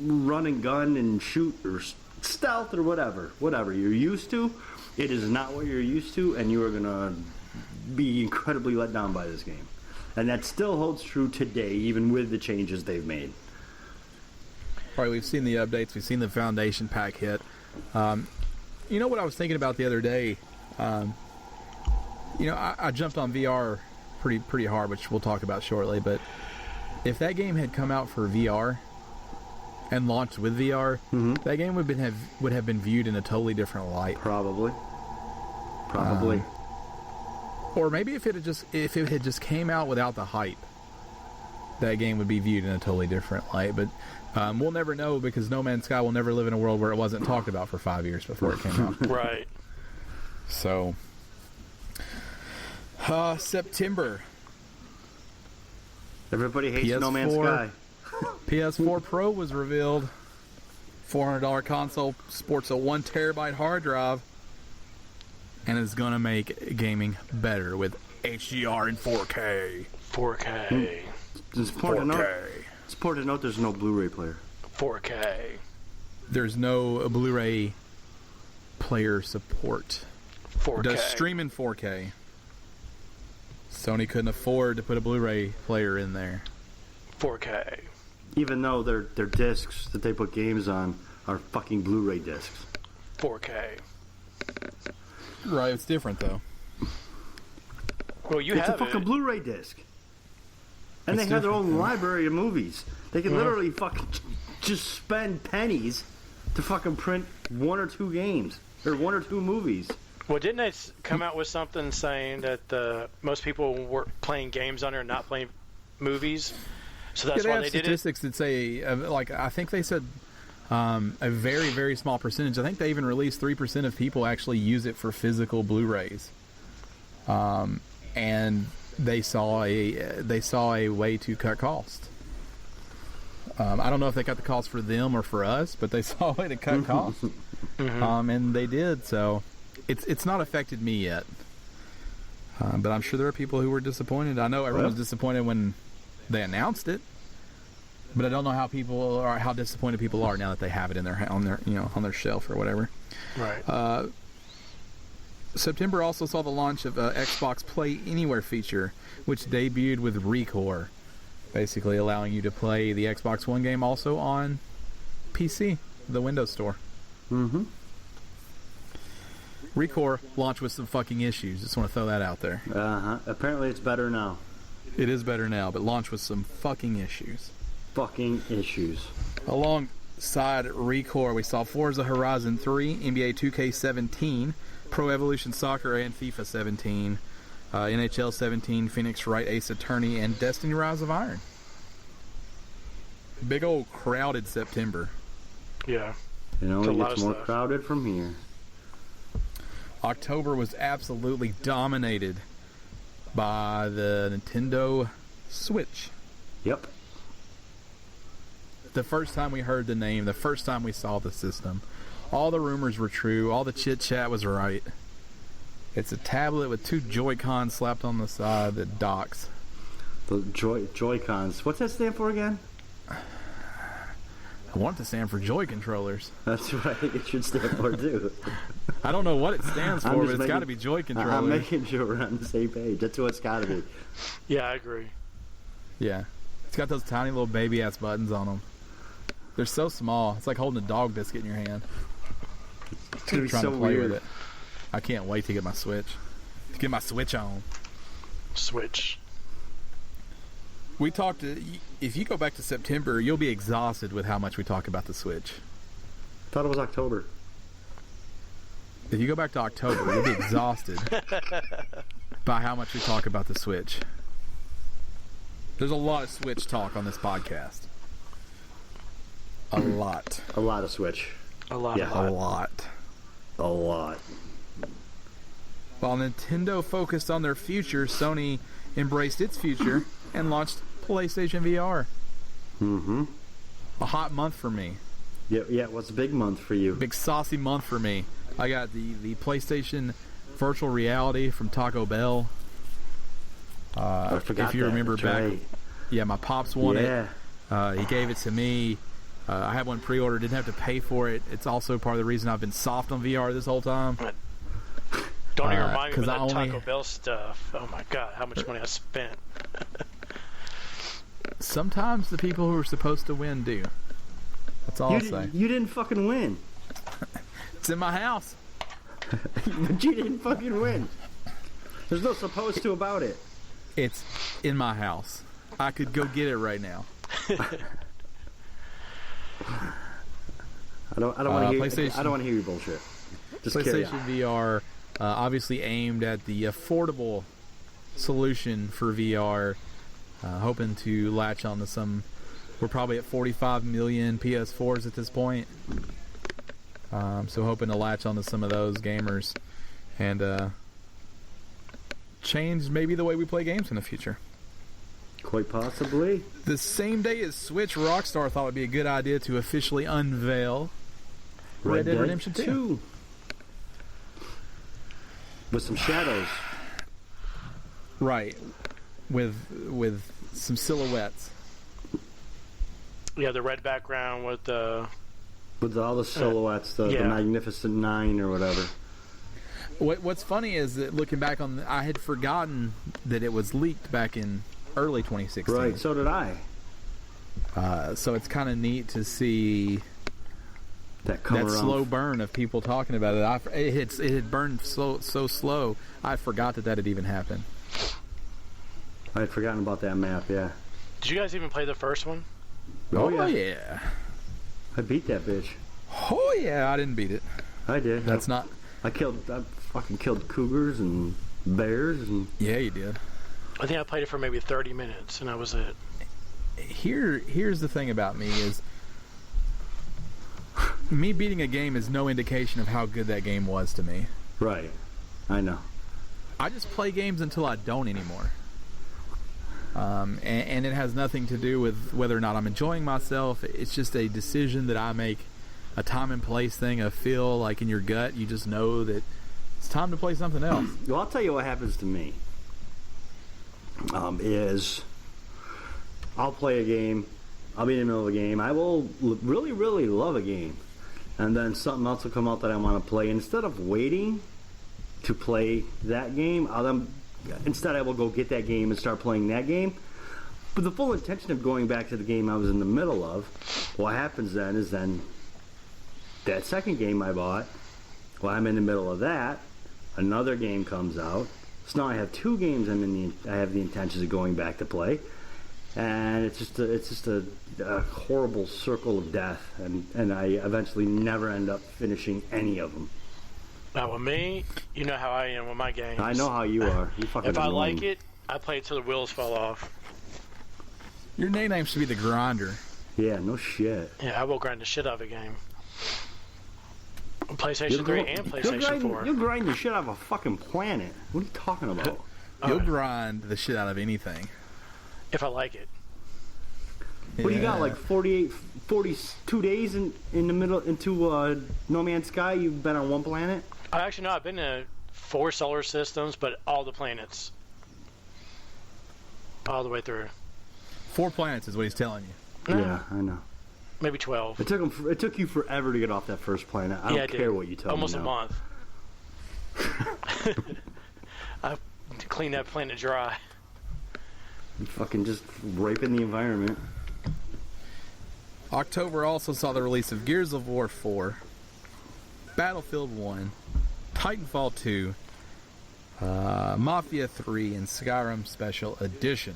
run and gun and shoot or stealth or whatever you're used to, it is not what you're used to, and you are going to be incredibly let down by this game. And that still holds true today, even with the changes they've made. Right, we've seen the updates. We've seen the Foundation Pack hit. You know what I was thinking about the other day? I jumped on VR pretty hard, which we'll talk about shortly. But if that game had come out for VR and launched with VR, that game would have been viewed in a totally different light. Probably. Or maybe if it had just came out without the hype, that game would be viewed in a totally different light. But we'll never know, because No Man's Sky will never live in a world where it wasn't talked about for 5 years before it came out. Right. So, September. Everybody hates PS4, No Man's Sky. PS4 Pro was revealed. $400 console, sports a 1 terabyte hard drive, and is going to make gaming better with HDR and 4K. 4K. It's important to note there's no Blu-ray player. 4K. There's no Blu-ray player support. 4K. It does stream in 4K. Sony couldn't afford to put a Blu-ray player in there. 4K. Even though their discs that they put games on are fucking Blu-ray discs. 4K. Right, it's different though. Well, It's a fucking Blu-ray disc. And they have their own library of movies. They can literally fucking just spend pennies to fucking print 1 or 2 games. Or 1 or 2 movies. Well, didn't they come out with something saying that most people were playing games on there and not playing movies? So that's why they did it? Statistics that say, I think they said a very, very small percentage. I think they even released 3% of people actually use it for physical Blu-rays. And they saw a way to cut costs. I don't know if they cut the cost for them or for us, but they saw a way to cut costs. And they did, so it's not affected me yet. But I'm sure there are people who were disappointed. I know everyone was disappointed when they announced it, but I don't know how disappointed people are now that they have it on their shelf or whatever. Right. September also saw the launch of Xbox Play Anywhere feature, which debuted with ReCore, basically allowing you to play the Xbox One game also on PC, the Windows Store. ReCore launched with some fucking issues. Just want to throw that out there. Apparently it's better now. It is better now, but launched with some fucking issues. Alongside ReCore, we saw Forza Horizon 3, NBA 2K17, Pro Evolution Soccer and FIFA 17, NHL 17, Phoenix Wright Ace Attorney, and Destiny Rise of Iron. Big old crowded September. Yeah. It only gets more crowded from here. October was absolutely dominated by the Nintendo Switch. Yep. The first time we heard the name, the first time we saw the system, all the rumors were true, all the chit-chat was right. It's a tablet with 2 Joy-Cons slapped on the side that docks. The Joy-Cons. What's that stand for again? I want it to stand for Joy Controllers. That's what I think it should stand for, too. I don't know what it stands for, but it's got to be Joy Controllers. I'm making sure we're on the same page. That's what it's got to be. Yeah, I agree. Yeah. It's got those tiny little baby-ass buttons on them. They're so small. It's like holding a dog biscuit in your hand. It's going to be trying so to play weird. with it. I can't wait to get my Switch. To get my Switch on. Switch. We talked. If you go back to September, you'll be exhausted with how much we talk about the Switch. Thought it was October. If you go back to October, you'll be exhausted by how much we talk about the Switch. There's a lot of Switch talk on this podcast. A lot. A lot of Switch. A lot. A lot. While Nintendo focused on their future, Sony embraced its future and launched PlayStation VR. A hot month for me. Yeah, it was a big month for you. Big saucy month for me. I got the PlayStation virtual reality from Taco Bell. I forgot if you remember back, right. Yeah, my pops won it. Yeah. He gave it to me. I had one pre-ordered, didn't have to pay for it. It's also part of the reason I've been soft on VR this whole time. Don't even remind me of that only... Taco Bell stuff. Oh my god, how much money I spent. Sometimes the people who are supposed to win do. That's all I'll say. You didn't fucking win. It's in my house. But you didn't fucking win. There's no supposed to about it. It's in my house. I could go get it right now. I don't want to hear. I don't want to hear your bullshit. Just PlayStation VR, obviously aimed at the affordable solution for VR, hoping to latch onto some. We're probably at 45 million PS4s at this point, so hoping to latch onto some of those gamers and change maybe the way we play games in the future. Quite possibly. The same day as Switch, Rockstar thought it would be a good idea to officially unveil Red Dead Redemption 2. With some shadows. Right. With some silhouettes. Yeah, the red background with the... With all the silhouettes, the Magnificent Nine or whatever. What's funny is that looking back on... I had forgotten that it was leaked back in early 2016. Right, so did I. So it's kind of neat to see that slow burn of people talking about it. It had burned so slow, I forgot that had even happened. I had forgotten about that map, yeah. Did you guys even play the first one? Oh yeah. I beat that bitch. Oh yeah, I didn't beat it. I did. That's not... I fucking killed cougars and bears and... Yeah, you did. I think I played it for maybe 30 minutes, and that was it. Here's the thing about me is... me beating a game is no indication of how good that game was to me. Right. I know. I just play games until I don't anymore. And it has nothing to do with whether or not I'm enjoying myself. It's just a decision that I make, a time and place thing, a feel like in your gut. You just know that it's time to play something else. Well, I'll tell you what happens to me. Is I'll play a game, I'll be in the middle of a game, I will really, really love a game, and then something else will come out that I want to play. Instead of waiting to play that game, instead I will go get that game and start playing that game. But the full intention of going back to the game I was in the middle of, what happens then is that second game I bought, while I'm in the middle of that, another game comes out. So now I have two games I have the intentions of going back to play, and it's just a horrible circle of death, and I eventually never end up finishing any of them. Now with me, you know how I am with my games. I know how you are. You fucking if I annoying. like it, I play it till the wheels fall off. Your name should be the Grinder. Yeah, no shit. Yeah, I will grind the shit out of a game. PlayStation 3 and PlayStation 4. You'll grind the shit out of a fucking planet. What are you talking about? You'll grind the shit out of anything. If I like it. What do you got, like 42 days in the middle into No Man's Sky? You've been on one planet? Actually, no, I've been to 4 solar systems, but all the planets. All the way through. 4 planets is what he's telling you. No, yeah, I know. Maybe 12. It took you forever to get off that first planet. I don't care what you tell Almost me now. Almost a month. I cleaned that planet dry. You fucking just raping the environment. October also saw the release of Gears of War 4, Battlefield 1, Titanfall 2, Mafia 3, and Skyrim Special Edition.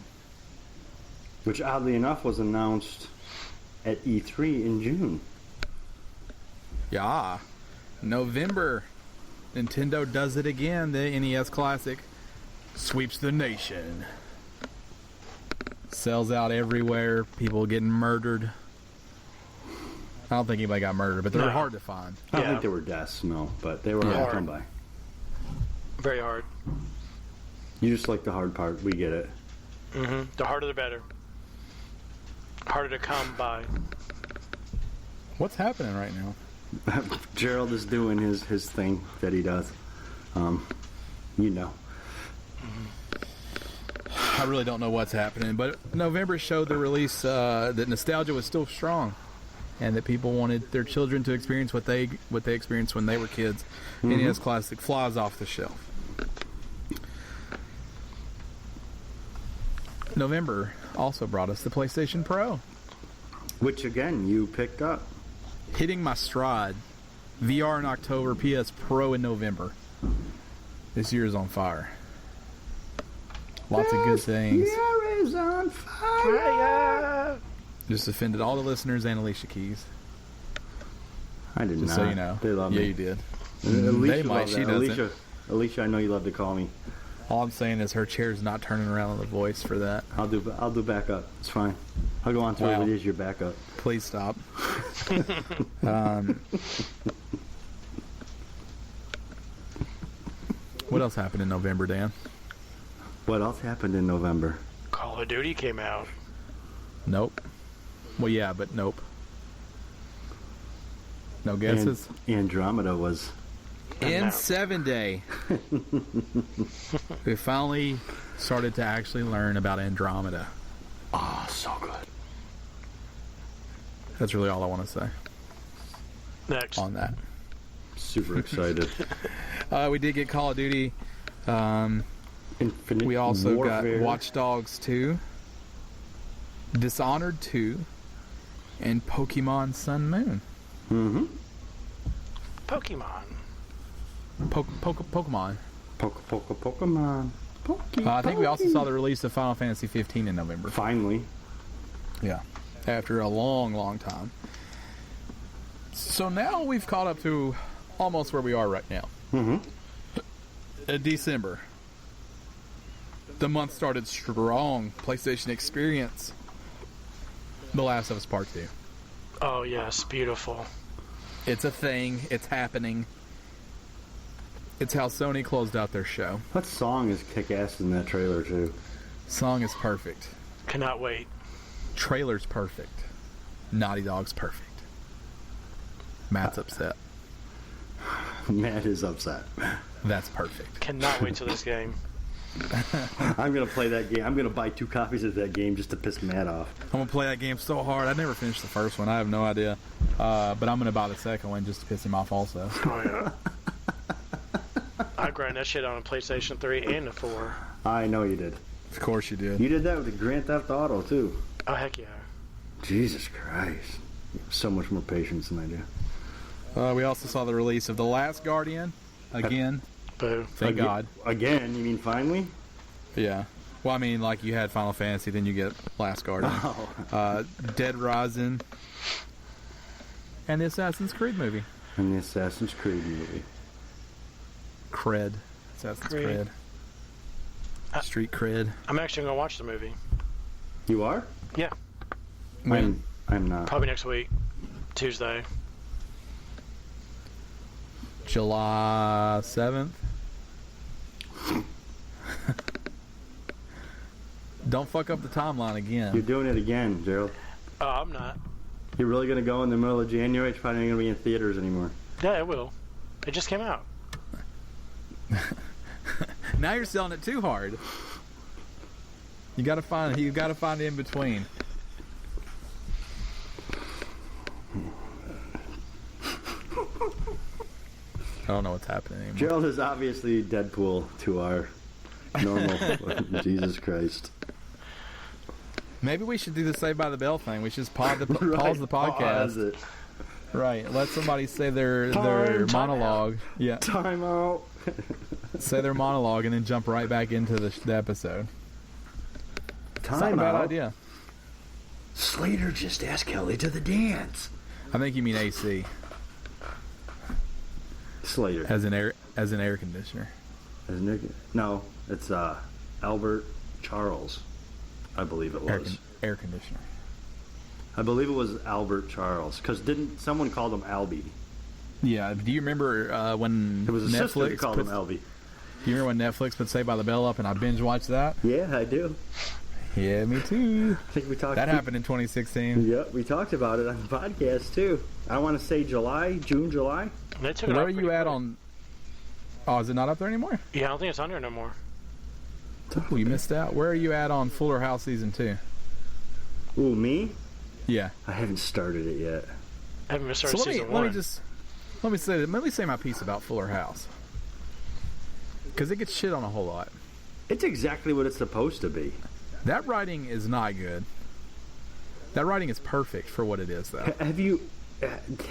Which, oddly enough, was announced at E3 in June. Yeah. November, Nintendo does it again. The NES Classic sweeps the nation. Sells out everywhere. People getting murdered. I don't think anybody got murdered, but they're hard to find. I don't think there were deaths, no, but they were hard to come by. Very hard. You just like the hard part. We get it. Mm-hmm. The harder the better. Harder to come by. What's happening right now? Gerald is doing his thing that he does. You know. I really don't know what's happening, but November showed the release that nostalgia was still strong, and that people wanted their children to experience what they experienced when they were kids. Mm-hmm. NES Classic flies off the shelf. November also brought us the PlayStation Pro, which again you picked up. Hitting my stride. VR in October, PS Pro in November. This year is on fire. Lots of good things. Fire is on fire. Just offended all the listeners and Alicia Keys. I did Just not. so you know. They love me. Yeah, you did. Alicia They might. loves She that. doesn't. Alicia, I know you love to call me. All I'm saying is her chair's not turning around on the voice for that. I'll do backup. It's fine. I'll go on through Wow. it as your backup. Please stop. What else happened in November, Dan? What else happened in November? Call of Duty came out. Nope. Well, yeah, but nope. No guesses? Andromeda was. In 7 Day, we finally started to actually learn about Andromeda. Oh, so good. That's really all I want to say Next. on that. Super excited. We did get Call of Duty. Infinite We also Warfare. got Watch Dogs 2, Dishonored 2, and Pokemon Sun Moon. Mm-hmm. Pokemon. Pokemon. Pokemon. I think we also saw the release of Final Fantasy 15 in November. Finally. Yeah. After a long, long time. So now we've caught up to almost where we are right now. Mm-hmm. December. The month started strong. PlayStation Experience. The Last of Us Part 2. Oh, yes. Beautiful. It's a thing. It's happening. It's how Sony closed out their show. What song is kick-ass in that trailer, too? Song is perfect. Cannot wait. Trailer's perfect. Naughty Dog's perfect. Matt's upset. Matt is upset. That's perfect. Cannot wait till this game. I'm going to play that game. I'm going to buy 2 copies of that game just to piss Matt off. I'm going to play that game so hard. I never finished the first one. I have no idea. But I'm going to buy the second one just to piss him off also. Oh, yeah. I grind that shit on a PlayStation 3 and a 4. I know you did. Of course you did. You did that with the Grand Theft Auto, too. Oh, heck yeah. Jesus Christ. You have so much more patience than I do. We also saw the release of The Last Guardian. Again. Boo. Thank God. Again? You mean finally? Yeah. Well, I mean, like you had Final Fantasy, then you get Last Guardian. Oh. Dead Rising. And the Assassin's Creed movie. And the Assassin's Creed movie. Cred. Assassin's Creed. Cred. Street Cred. I'm actually going to watch the movie. You are? Yeah. When? I'm not. Probably next week. Tuesday. July 7th. Don't fuck up the timeline You're again. doing it again, Gerald. Oh, I'm not. You're really going to go in the middle of January? It's probably not going to be in theaters anymore. Yeah, it will. It just came out. Now you're selling it too hard. You gotta find the in between. I don't know what's happening anymore. Gerald is obviously Deadpool to our normal. Jesus Christ. Maybe we should do the Saved by the Bell thing. We should just pause the podcast. Pause it. Right. Let somebody say their Time monologue. Yeah. Time out. Say their monologue and then jump right back into the episode. It's not a Time bad out. idea. Slater just asked Kelly to the dance. I think you mean AC Slater. as an air conditioner. Isn't it? No, it's Albert Charles. I believe it was. Air conditioner. I believe it was Albert Charles. Because didn't someone called him Albie? Yeah. Do you remember when It was a sister Netflix that called him Albie. Do you remember when Netflix put Saved by the Bell up and I binge watched that? Yeah, I do. Yeah, me too. I think we talked. That happened in 2016. Yeah, we talked about it on the podcast too. I want to say June, July. They took it Where off are you pretty at quick. on? Oh, is it not up there anymore? Yeah, I don't think it's on there no more. Oh, you missed out. Where are you at on Fuller House season 2? Ooh, me? Yeah. I haven't started it yet. I haven't even So started season 1. let me say my piece about Fuller House, because it gets shit on a whole lot. It's exactly what it's supposed to be. That writing is not good. That writing is perfect for what it is, though. Have you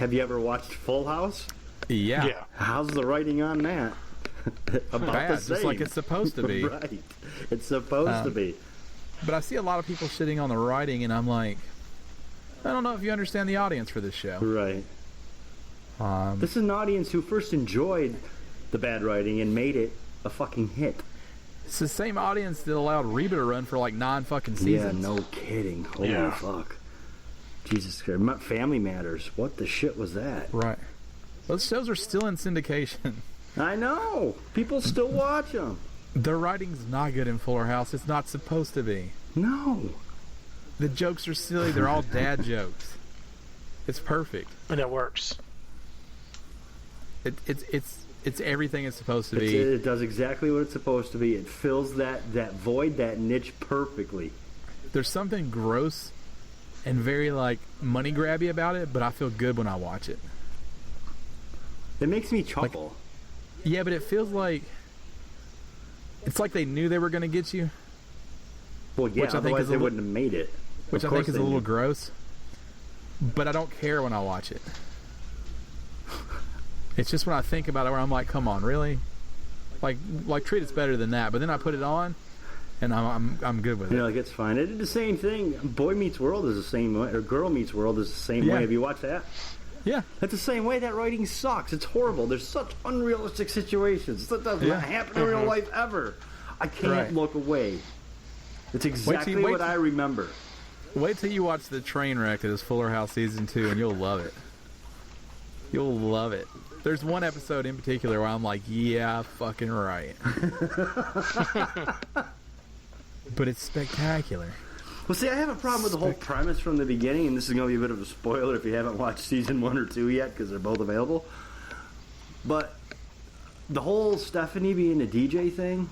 ever watched Full House? Yeah. Yeah. How's the writing on that? About bad, the same. just like it's supposed to be. Right. It's supposed to be. But I see a lot of people shitting on the writing, and I'm like, I don't know if you understand the audience for this show. Right. This is an audience who first enjoyed the bad writing and made it a fucking hit. It's the same audience that allowed Reba to run for like 9 fucking seasons. Yeah, no kidding. Holy fuck. Jesus Christ. Family Matters. What the shit was that? Right. Those shows are still in syndication. I know. People still watch them. The writing's not good in Fuller House. It's not supposed to be. No. The jokes are silly. They're all dad jokes. It's perfect. And it works. It's everything it's supposed to be. It does exactly what it's supposed to be. It fills that void, that niche perfectly. There's something gross and very like money grabby about it, but I feel good when I watch it. It makes me chuckle. Yeah, but it feels like it's like they knew they were going to get you. Well, yeah, otherwise they wouldn't have made it. Which I think is a little gross. But I don't care when I watch it. It's just when I think about it where I'm like, come on, really? Like treat us better than that. But then I put it on, and I'm good with it. You know, like, it's fine. It did the same thing. Boy Meets World is the same way, or Girl Meets World is the same way. Have you watched that? Yeah. That's the same way. That writing sucks. It's horrible. There's such unrealistic situations. That does not happen in real life ever. I can't look away. It's exactly what I remember. Wait till you watch the train wreck that is Fuller House Season 2, and you'll love it. You'll love it. There's one episode in particular where I'm like, yeah, fucking right. But it's spectacular. Well, see, I have a problem with the whole premise from the beginning, and this is going to be a bit of a spoiler if you haven't watched Season 1 or 2 yet, because they're both available. But the whole Stephanie being a DJ thing...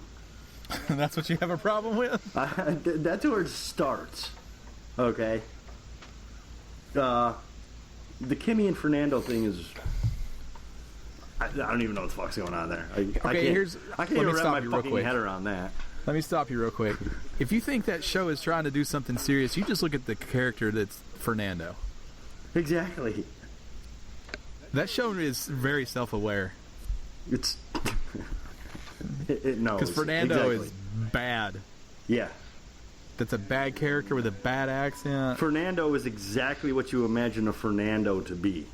That's what you have a problem with? That's where it starts. Okay? The Kimmy and Fernando thing is... I don't even know what the fuck's going on there. I can't even wrap my fucking head around that. Let me stop you real quick. If you think that show is trying to do something serious, you just look at the character that's Fernando. Exactly. That show is very self-aware. It's... it knows. Because Fernando is bad. Yeah. That's a bad character with a bad accent. Fernando is exactly what you imagine a Fernando to be.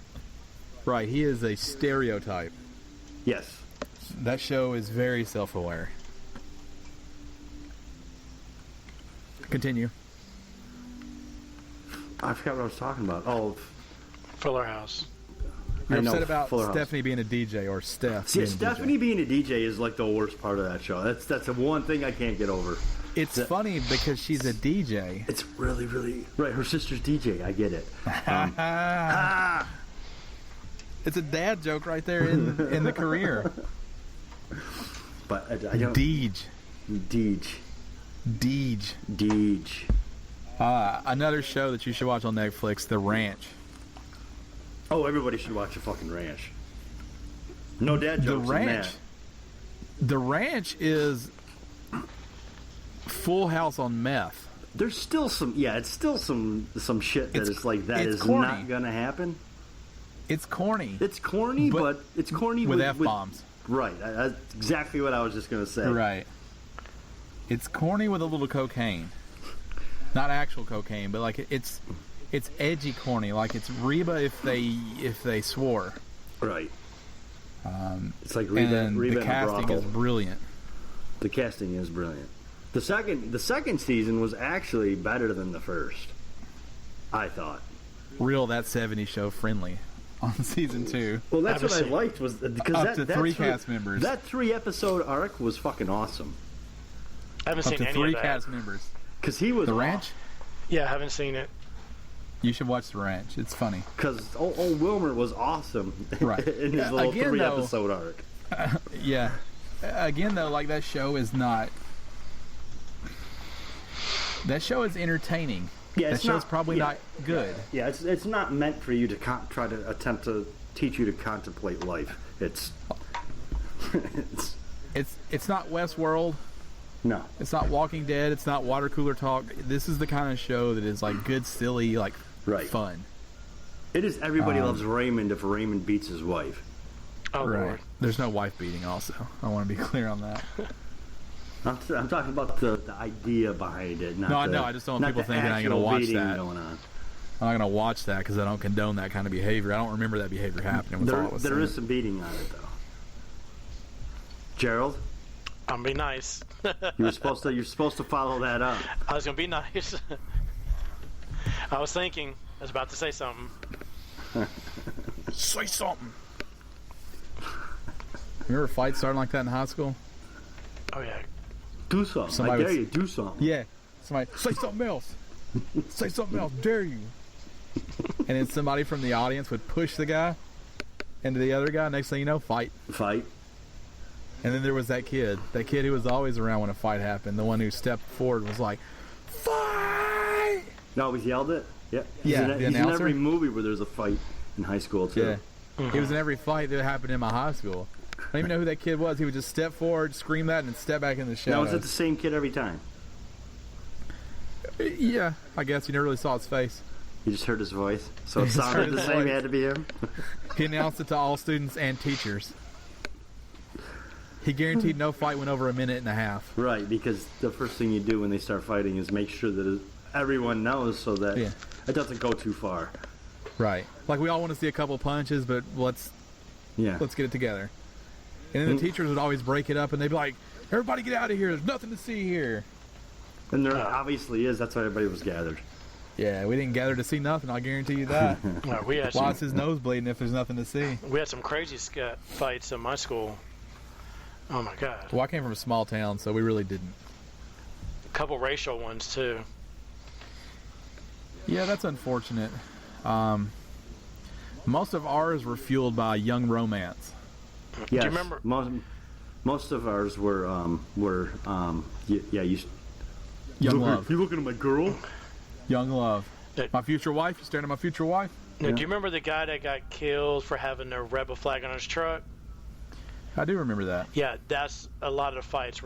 Right, he is a stereotype. Yes. That show is very self-aware. Continue. I forgot what I was talking about. Oh, Fuller House. You're upset about Stephanie being a DJ, or Steph. See, Stephanie being a DJ is like the worst part of that show. That's the one thing I can't get over. It's funny because she's a DJ. It's really, really... Right, her sister's DJ. I get it. It's a dad joke right there in the career. But I don't... Deej. Another show that you should watch on Netflix, The Ranch. Oh, everybody should watch The fucking Ranch. No dad jokes in that. The Ranch is Full House on meth. There's still some... Yeah, it's still some shit that is like, that is corny. not going to happen. It's corny. It's corny, but it's corny with F-bombs. Right. That's exactly what I was just going to say. Right. It's corny with a little cocaine. Not actual cocaine, but like it's edgy corny. Like it's Reba if they swore. Right. It's like Reba and the casting is brilliant. The casting is brilliant. The second season was actually better than the first, I thought. Real That 70s Show friendly on season 2. Well, that's what I liked was because up to 3 cast members. That 3-episode arc was fucking awesome. I haven't seen any of that. Up to 3 cast members. Because he was The Ranch? Yeah, I haven't seen it. You should watch The Ranch. It's funny. Because old Wilmer was awesome right. in his little 3-episode arc. Yeah. Again, though, like that show is not... That show is entertaining. Yeah, that show's probably not good. Yeah, it's not meant for you to try to attempt to teach you to contemplate life. It's not Westworld. No. It's not Walking Dead. It's not Water Cooler Talk. This is the kind of show that is like good, silly, like fun. It is Everybody Loves Raymond if Raymond beats his wife. Oh, Right. Lord. There's no wife beating. Also, I want to be clear on that. I'm talking about the idea behind it. Not No, I the, know. I just don't want not people the thinking I'm going to actual watch beating that. going on. I'm not going to watch that because I don't condone that kind of behavior. I don't remember that behavior happening. There is some beating on it, though. Gerald, I'm gonna be nice. you're supposed to follow that up. I was gonna be nice. I was thinking. I was about to say something. Say something. Remember fights starting like that in high school? Oh yeah. Do something. Somebody I dare was- you. Do something. Yeah. Somebody, say something else. Say something else. Dare you. And then somebody from the audience would push the guy into the other guy. Next thing you know, fight. Fight. And then there was that kid who was always around when a fight happened. The one who stepped forward was like, fight! You always yelled it. Yeah. Yeah, the He's in announcer? every movie where there's a fight in high school too. Yeah. He was in every fight that happened in my high school. I don't even know who that kid was. He would just step forward, scream that, and then step back in the Now shadows. is it the same kid every time? Yeah, I guess you never really saw his face. You just heard his voice, so it Just heard sounded his the same. voice. It had to be him. He announced it to all students and teachers. He guaranteed no fight went over a minute and a half. Right, because the first thing you do when they start fighting is make sure that everyone knows so that Yeah. it doesn't go too far. Right. Like we all want to see a couple punches, but let's Yeah. get it together. And then the teachers would always break it up, and they'd be like, "Everybody get out of here! There's nothing to see here." And there obviously is. That's why everybody was gathered. Yeah, we didn't gather to see nothing. I'll guarantee you that. No, we had Why is some, his nose bleeding if there's nothing to see? we had some crazy fights in my school. Oh my God. Well, I came from a small town, so we really didn't. A couple racial ones too. Yeah, that's unfortunate. Most of ours were fueled by young romance. Yes. Do you remember? Most of ours were you Young love. You looking at my girl? Young love. Uh, My future wife? You staring at my future wife? Now, do you remember the guy that got killed for having a rebel flag on his truck? I do remember that. Yeah, that's a lot of the fights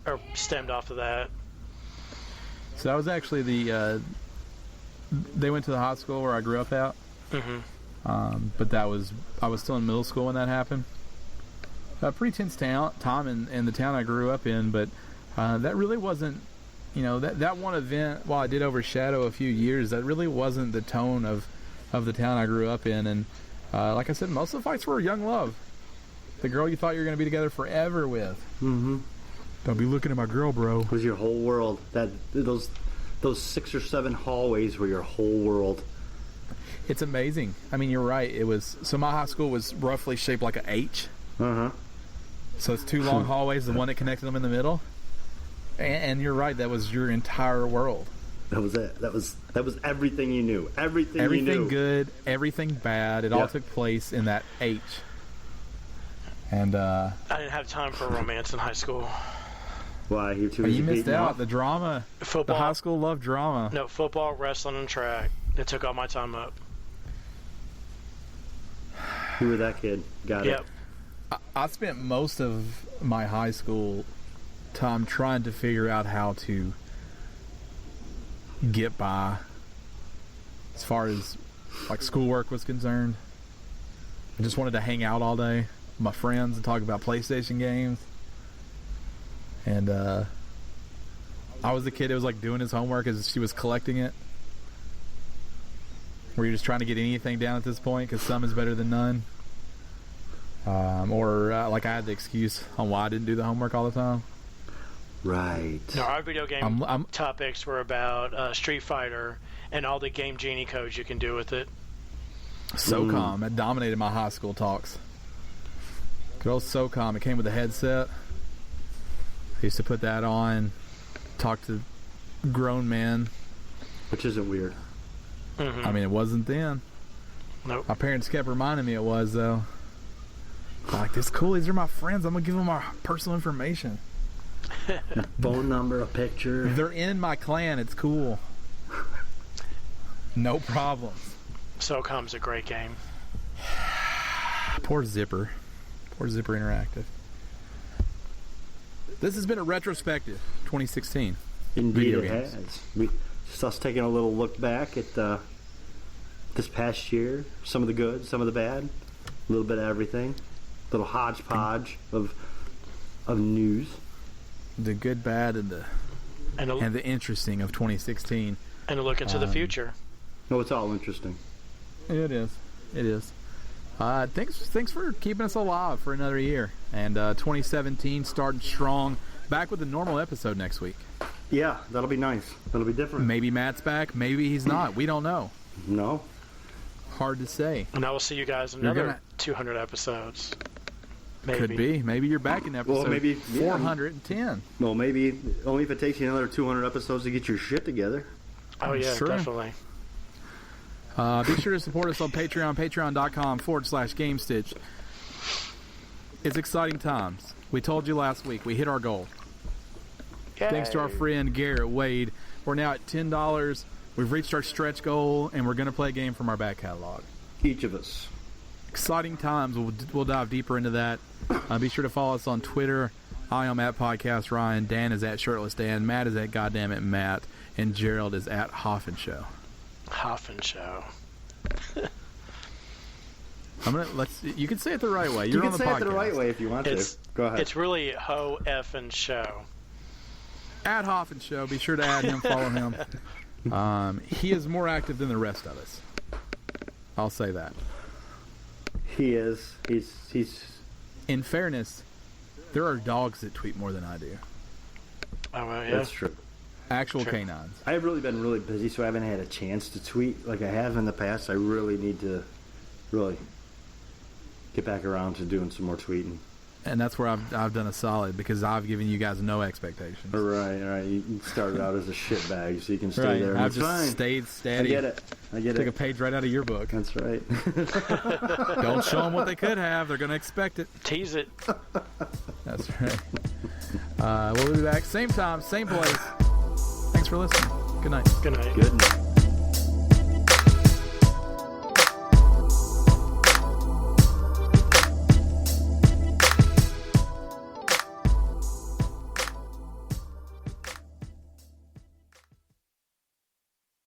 are stemmed off of that. So that was actually they went to the high school where I grew up at. Mm-hmm. But I was still in middle school when that happened. A pretty tense time in the town I grew up in, but that really wasn't, that one event, while I did overshadow a few years, that really wasn't the tone of the town I grew up in. And like I said, most of the fights were young love. The girl you thought you were going to be together forever with. Mm-hmm. Don't be looking at my girl, bro. It was your whole world. Those 6 or 7 hallways were your whole world. It's amazing. I mean, you're right. So my high school was roughly shaped like an H. Uh-huh. So it's 2 long hallways, the one that connected them in the middle. And you're right, that was your entire world. That was it. That was everything you knew. Everything you knew. Good, everything bad. It all took place in that H. And I didn't have time for romance in high school. Why? You too busy you missed beating out. off? The drama. Football. The high school loved drama. No, football, wrestling, and track. It took all my time up. You were that kid. Got Yep. it. I spent most of my high school time trying to figure out how to get by as far as like schoolwork was concerned. I just wanted to hang out all day with my friends and talk about PlayStation games. And I was the kid that was like doing his homework as she was collecting it. Were you just trying to get anything down at this point because some is better than none? Like I had the excuse on why I didn't do the homework all the time. Right. No, our video game I'm- topics were about Street Fighter and all the Game Genie codes you can do with it. SOCOM, it dominated my high school talks. Good old SOCOM, it came with a headset. I used to put that on, talk to grown men. Which isn't weird. Mm-hmm. I mean, it wasn't then. Nope. My parents kept reminding me it was, though. Like, this cool, these are my friends. I'm going to give them our personal information. Phone number, a picture. If they're in my clan, it's cool. No problems. SOCOM's a great game. Poor Zipper. Poor Zipper Interactive. This has been a retrospective 2016. Indeed Video it games. has. Just us taking a little look back at this past year. Some of the good, some of the bad. A little bit of everything. little hodgepodge of news. The good, bad, and the interesting of 2016. And a look into the future. No, it's all interesting. It is. It is. Thanks for keeping us alive for another year. And 2017 starting strong. Back with a normal episode next week. Yeah, that'll be nice. That'll be different. Maybe Matt's back. Maybe he's not. We don't know. No. Hard to say. And I will see you guys in another 200 episodes. Maybe. Could be. Maybe you're back in episode maybe 410. Well, maybe only if it takes you another 200 episodes to get your shit together. Oh, yeah, Sure. definitely. Be sure to support us on Patreon, patreon.com/GameStitch. It's exciting times. We told you last week. We hit our goal. Yay. Thanks to our friend Garrett Wade. We're now at $10. We've reached our stretch goal, and we're going to play a game from our back catalog. Each of us. Exciting times. We'll dive deeper into that. Be sure to follow us on Twitter. I am at Podcast Ryan. Dan is at Shirtless Dan. Matt is at Goddammit Matt. And Gerald is at Hoffen Show. Hoffen Show. You can say it the right way. You You're can on the say podcast. it the right way if you want to. Go ahead. It's really Ho Effin Show. At Hoffen Show. Be sure to add him, follow him. He is more active than the rest of us. I'll say that. He is. He's. In fairness, there are dogs that tweet more than I do. Oh, well, yeah. That's true. Actual canines. I've really been really busy, so I haven't had a chance to tweet like I have in the past. I really need to get back around to doing some more tweeting. And that's where I've done a solid because I've given you guys no expectations. All right. You started out as a shitbag, so you can stay Right. there. I've It's fine. stayed steady. I get Took it. a page right out of your book. That's right. Don't show them what they could have. They're going to expect it. Tease it. That's right. We'll be back same time, same place. Thanks for listening. Good night. Good night. Good night.